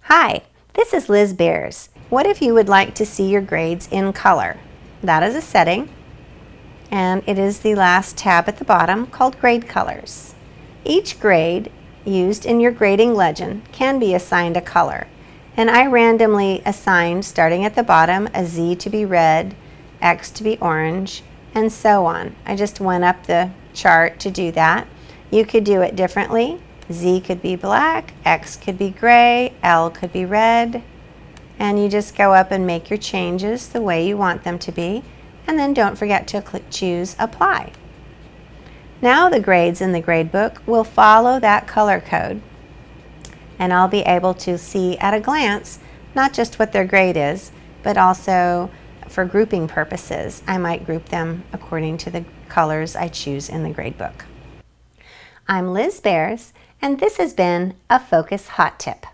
Hi, this is Liz Bearse. What if you would like to see your grades in color? That is a setting, and it is the last tab at the bottom called Grade Colors. Each grade used in your grading legend can be assigned a color, and I randomly assigned, starting at the bottom, a Z to be red, X to be orange, and so on. I just went up the chart to do that. You could do it differently. Z could be black, X could be gray, L could be red, and you just go up and make your changes the way you want them to be, and then don't forget to choose Apply. Now the grades in the gradebook will follow that color code, and I'll be able to see at a glance not just what their grade is, but also for grouping purposes. I might group them according to the colors I choose in the gradebook. I'm Liz Bearse, and this has been a Focus Hot Tip.